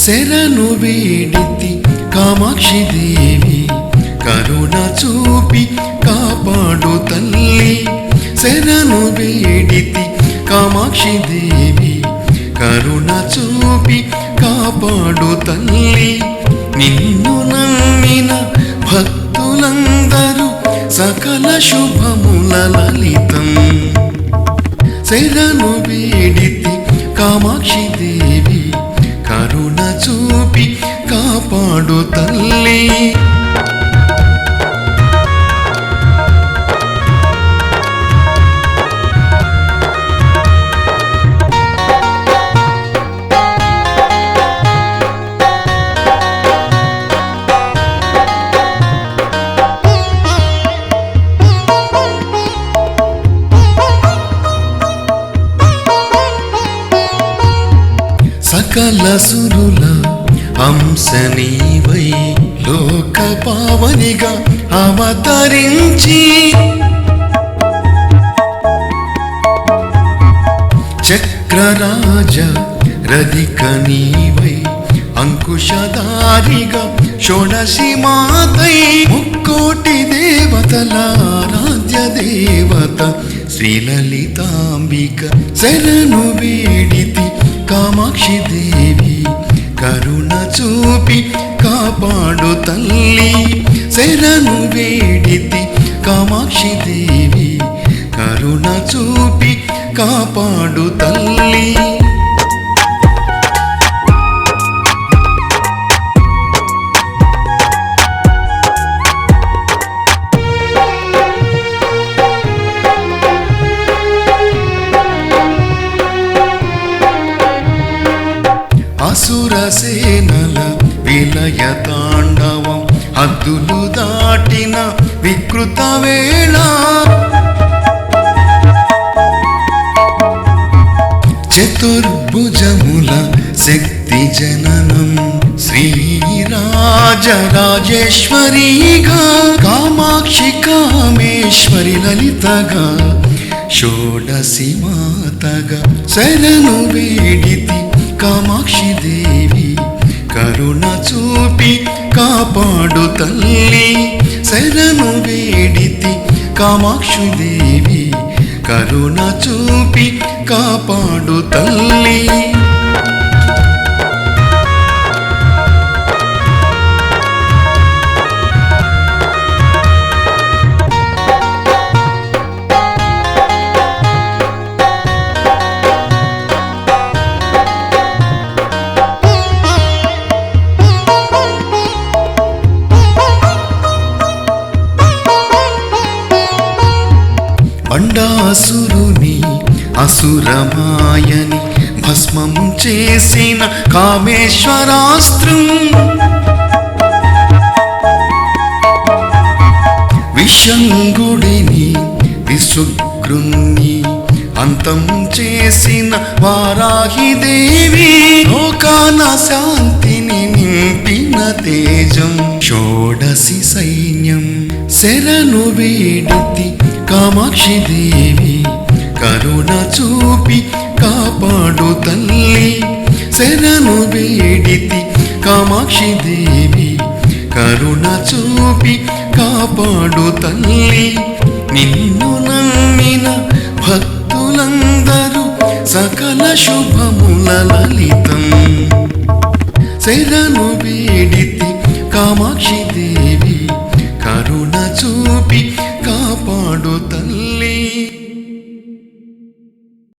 శరణు వేడితి కామాక్షి దేవి కరుణ చూపి కాపాడు తల్లి. శరణు వేడితి కామాక్షి దేవి కరుణ చూపి కాపాడు తల్లి. నిన్ను నమ్మిన భక్తులందరూ సకల శుభముల లలితం. శరణు వేడితి కామాక్షి దేవి కరుణ చూపి కాపాడు తల్లి. సకల సురుల హంసనీవై లోక పావనిగా అవతరించి చక్రరాజ రధిక నీవై అంకుశధారిగా షోడశి మాతై ముక్కోటి దేవతల ఆరాధ్య దేవత శ్రీలలితాంబిక. శరణు వేడితి కామాక్షి దేవి కరుణ చూపి కాపాడు తల్లి. శరణు వేడితి కామాక్షి దేవి కరుణ చూపి కాపాడు తల్లి. అసురసేనల విలయ తాండవం హద్దులు దాటిన వికృత వేళ చతుర్భుజముల శక్తి జననం శ్రీరాజరాజేశ్వరిగా కామాక్షి కామేశ్వరి లలితగా షోడశి మాతగా. శరణు వేడితి కామాక్షి దేవి కరుణ చూపి కాపాడు తల్లి. శరణు వేడితి కామాక్షి దేవి కరుణ చూపి కాపాడు తల్లి. బండాసురుని అసురమాయని భస్మం చేసిన కామేశ్వరాస్త్రం విశంగుడిని విసుగ్రుణ్ణి అంతం చేసిన వారాహి దేవి లోకాన శాంతిని నింపిన తేజం షోడశి సైన్యం. శరణు వేడితి కామాక్షి దేవి కరుణ చూపి కాపాడు తల్లి. శరణు వేడితి కామాక్షి దేవి కరుణ చూపి కాపాడు తల్లి. నిన్ను నమ్మిన భక్తులందరూ సకల శుభముల లలితం. శరణు వేడితి కామాక్షి